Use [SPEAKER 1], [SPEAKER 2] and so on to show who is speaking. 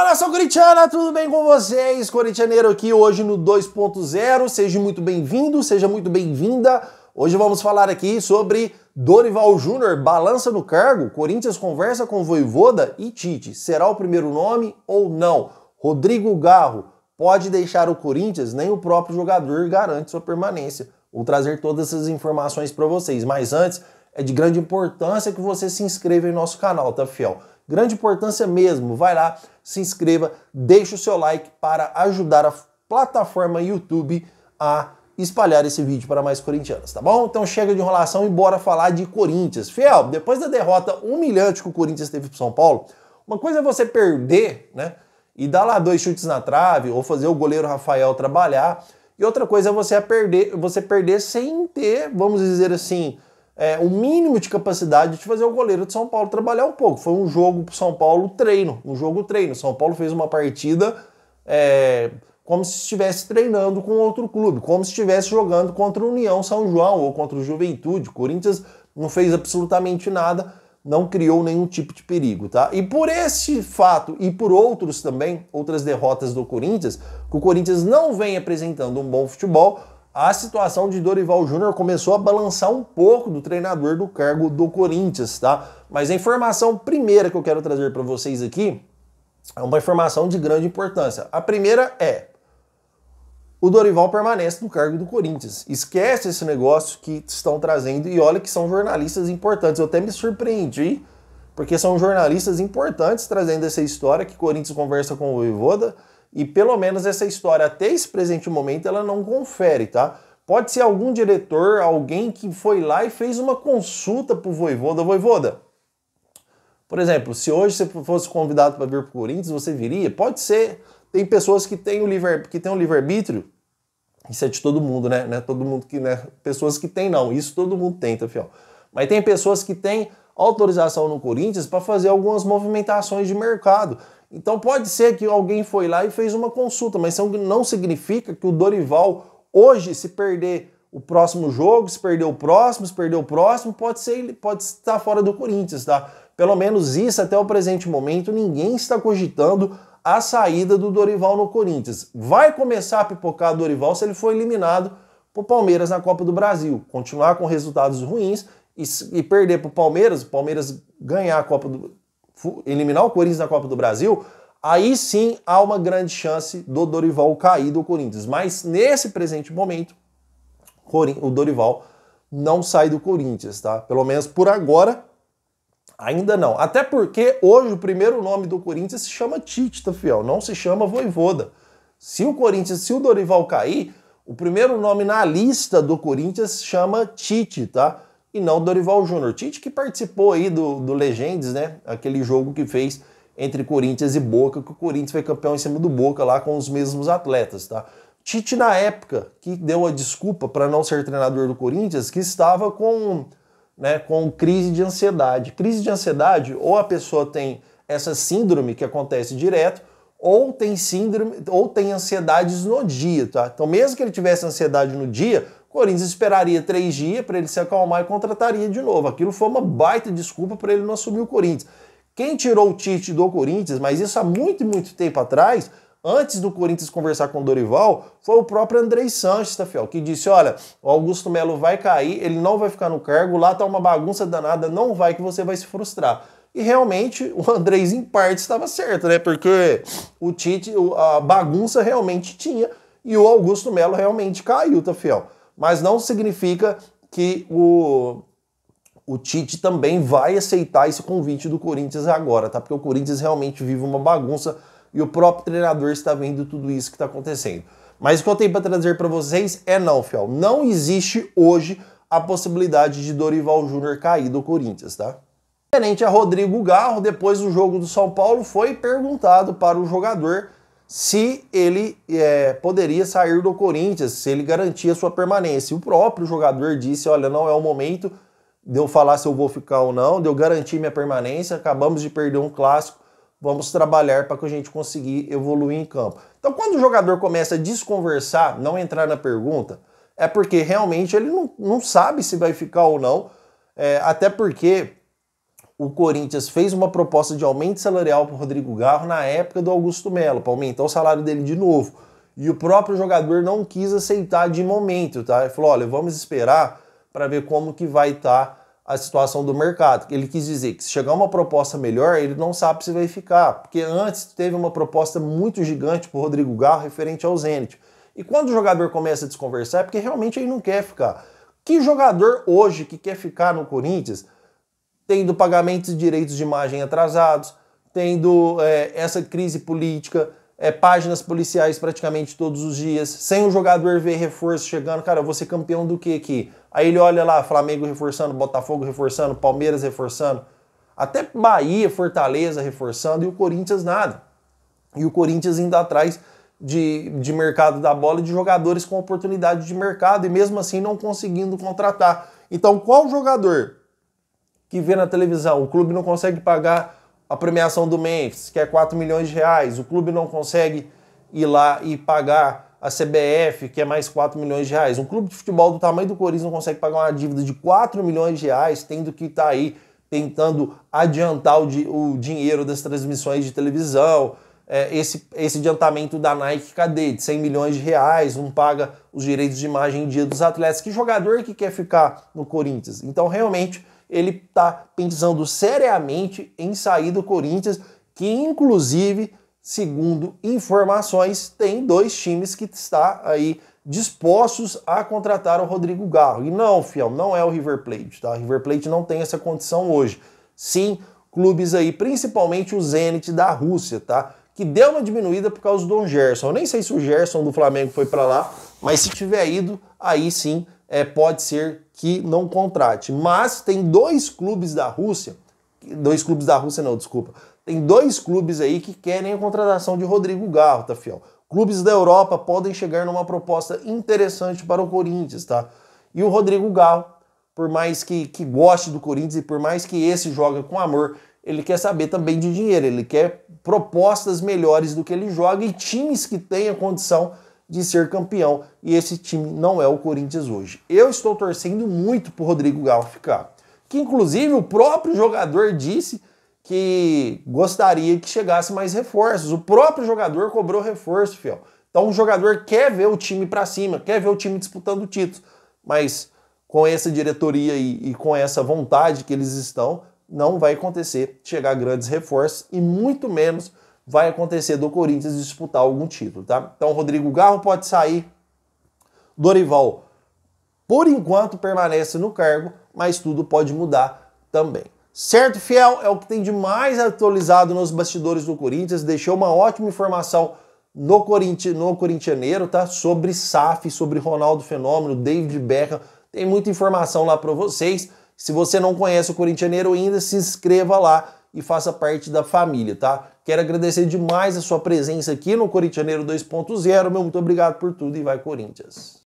[SPEAKER 1] Fala, nação corintiana, tudo bem com vocês? Corintianeiro aqui hoje no 2.0, seja muito bem-vindo, seja muito bem-vinda. Hoje vamos falar aqui sobre Dorival Júnior, balança no cargo, Corinthians conversa com Vojvoda e Tite. Será o primeiro nome ou não? Rodrigo Garro pode deixar o Corinthians, nem o próprio jogador garante sua permanência. Vou trazer todas essas informações para vocês, mas antes é de grande importância que você se inscreva em nosso canal, tá, fiel? Grande importância mesmo, vai lá, se inscreva, deixa o seu like para ajudar a plataforma YouTube a espalhar esse vídeo para mais corintianos, tá bom? Então chega de enrolação e bora falar de Corinthians. Fiel, depois da derrota humilhante que o Corinthians teve pro São Paulo, uma coisa é você perder, né, e dar lá 2 chutes na trave, ou fazer o goleiro Rafael trabalhar, e outra coisa é você perder sem ter, vamos dizer assim, o mínimo de capacidade de fazer o goleiro de São Paulo trabalhar um pouco. Foi um jogo pro São Paulo treino, um jogo treino. São Paulo fez uma partida como se estivesse treinando com outro clube, como se estivesse jogando contra o União São João ou contra o Juventude. O Corinthians não fez absolutamente nada, não criou nenhum tipo de perigo, tá? E por esse fato e por outros também, outras derrotas do Corinthians, que o Corinthians não vem apresentando um bom futebol, a situação de Dorival Júnior começou a balançar um pouco do treinador do cargo do Corinthians, tá? Mas a informação primeira que eu quero trazer para vocês aqui é uma informação de grande importância. A primeira é: o Dorival permanece no cargo do Corinthians. Esquece esse negócio que estão trazendo, e olha que são jornalistas importantes. Eu até me surpreendi, porque são jornalistas importantes trazendo essa história que o Corinthians conversa com o Vojvoda, e pelo menos essa história, até esse presente momento, ela não confere, tá? Pode ser algum diretor, alguém que foi lá e fez uma consulta pro Vojvoda. Vojvoda, por exemplo, se hoje você fosse convidado para vir pro Corinthians, você viria? Pode ser. Tem pessoas que têm o livre-arbítrio. Isso é de todo mundo, né? Não é todo mundo que, né? Pessoas que têm, não. Isso todo mundo tem, tá, fiel? Mas tem pessoas que têm autorização no Corinthians para fazer algumas movimentações de mercado. Então pode ser que alguém foi lá e fez uma consulta, mas isso não significa que o Dorival hoje, se perder o próximo jogo, se perder o próximo, pode estar fora do Corinthians, tá? Pelo menos isso até o presente momento, ninguém está cogitando a saída do Dorival no Corinthians. Vai começar a pipocar o Dorival se ele for eliminado pro Palmeiras na Copa do Brasil, continuar com resultados ruins e perder pro Palmeiras, o Palmeiras ganhar a Copa do eliminar o Corinthians na Copa do Brasil, aí sim há uma grande chance do Dorival cair do Corinthians. Mas nesse presente momento, o Dorival não sai do Corinthians, tá? Pelo menos por agora, ainda não. Até porque hoje o primeiro nome do Corinthians se chama Tite, tá, fiel? Não se chama Vojvoda. Se o Dorival cair, o primeiro nome na lista do Corinthians se chama Tite, tá? E não Dorival Júnior. Tite que participou aí do Legendes, né? Aquele jogo que fez entre Corinthians e Boca, que o Corinthians foi campeão em cima do Boca lá com os mesmos atletas, tá? Tite, na época, que deu a desculpa para não ser treinador do Corinthians, que estava com crise de ansiedade. Crise de ansiedade, ou a pessoa tem essa síndrome que acontece direto, ou tem síndrome, ou tem ansiedades no dia, tá? Então, mesmo que ele tivesse ansiedade no dia, o Corinthians esperaria 3 dias para ele se acalmar e contrataria de novo. Aquilo foi uma baita desculpa para ele não assumir o Corinthians. Quem tirou o Tite do Corinthians, mas isso há muito, muito tempo atrás, antes do Corinthians conversar com o Dorival, foi o próprio Andrei Sanches, tá, fiel? Que disse: olha, o Augusto Melo vai cair, ele não vai ficar no cargo, lá tá uma bagunça danada, não vai que você vai se frustrar. E realmente o Andrei em parte estava certo, né? Porque o Tite, a bagunça realmente tinha, e o Augusto Melo realmente caiu, tá, fiel? Mas não significa que o Tite também vai aceitar esse convite do Corinthians agora, tá? Porque o Corinthians realmente vive uma bagunça e o próprio treinador está vendo tudo isso que está acontecendo. Mas o que eu tenho para trazer para vocês é não, fiel. Não existe hoje a possibilidade de Dorival Júnior cair do Corinthians, tá? Diferente a Rodrigo Garro, depois do jogo do São Paulo, foi perguntado para o jogador se ele poderia sair do Corinthians, se ele garantia sua permanência. O próprio jogador disse: olha, não é o momento de eu falar se eu vou ficar ou não, de eu garantir minha permanência, acabamos de perder um clássico, vamos trabalhar para que a gente consiga evoluir em campo. Então, quando o jogador começa a desconversar, não entrar na pergunta, é porque realmente ele não sabe se vai ficar ou não, até porque o Corinthians fez uma proposta de aumento salarial para o Rodrigo Garro na época do Augusto Melo, para aumentar o salário dele de novo. E o próprio jogador não quis aceitar de momento, tá? Ele falou, olha, vamos esperar para ver como que vai estar a situação do mercado. Ele quis dizer que se chegar uma proposta melhor, ele não sabe se vai ficar, porque antes teve uma proposta muito gigante para o Rodrigo Garro referente ao Zenit. E quando o jogador começa a desconversar, é porque realmente ele não quer ficar. Que jogador hoje que quer ficar no Corinthians, tendo pagamentos de direitos de imagem atrasados, tendo essa crise política, páginas policiais praticamente todos os dias, sem o jogador ver reforço chegando, cara, eu vou ser campeão do que aqui? Aí ele olha lá, Flamengo reforçando, Botafogo reforçando, Palmeiras reforçando, até Bahia, Fortaleza reforçando, e o Corinthians nada. E o Corinthians indo atrás de mercado da bola e de jogadores com oportunidade de mercado, e mesmo assim não conseguindo contratar. Então qual jogador que vê na televisão, o clube não consegue pagar a premiação do Memphis, que é 4 milhões de reais, o clube não consegue ir lá e pagar a CBF, que é mais 4 milhões de reais. Um clube de futebol do tamanho do Corinthians não consegue pagar uma dívida de 4 milhões de reais, tendo que estar aí tentando adiantar o dinheiro das transmissões de televisão, esse adiantamento da Nike, cadê? De 100 milhões de reais, não paga os direitos de imagem em dia dos atletas. Que jogador que quer ficar no Corinthians? Então, realmente, ele está pensando seriamente em sair do Corinthians, que inclusive, segundo informações, tem 2 times que está aí dispostos a contratar o Rodrigo Garro. E não, fiel, não é o River Plate, tá? O River Plate não tem essa condição hoje. Sim, clubes aí, principalmente o Zenit da Rússia, tá? Que deu uma diminuída por causa do Don Gerson. Eu nem sei se o Gerson do Flamengo foi para lá, mas se tiver ido, aí sim pode ser que não contrate. Mas tem 2 clubes da Rússia, tem 2 clubes aí que querem a contratação de Rodrigo Garro, tá, fiel? Clubes da Europa podem chegar numa proposta interessante para o Corinthians, tá? E o Rodrigo Garro, por mais que goste do Corinthians e por mais que esse joga com amor, ele quer saber também de dinheiro, ele quer propostas melhores do que ele joga e times que tenham condição de ser campeão, e esse time não é o Corinthians hoje. Eu estou torcendo muito pro Rodrigo Garro ficar, que inclusive o próprio jogador disse que gostaria que chegasse mais reforços. O próprio jogador cobrou reforço, fiel. Então o jogador quer ver o time para cima, quer ver o time disputando títulos, mas com essa diretoria e com essa vontade que eles estão, não vai acontecer chegar grandes reforços e muito menos vai acontecer do Corinthians disputar algum título, tá? Então, Rodrigo Garro pode sair, Dorival, por enquanto, permanece no cargo, mas tudo pode mudar também. Certo, fiel? É o que tem de mais atualizado nos bastidores do Corinthians. Deixou uma ótima informação no Corintianeiro, tá? Sobre SAF, sobre Ronaldo Fenômeno, David Beckham. Tem muita informação lá para vocês. Se você não conhece o Corintianeiro ainda, se inscreva lá e faça parte da família, tá? Quero agradecer demais a sua presença aqui no Corintianeiro 2.0. Meu muito obrigado por tudo e vai Corinthians!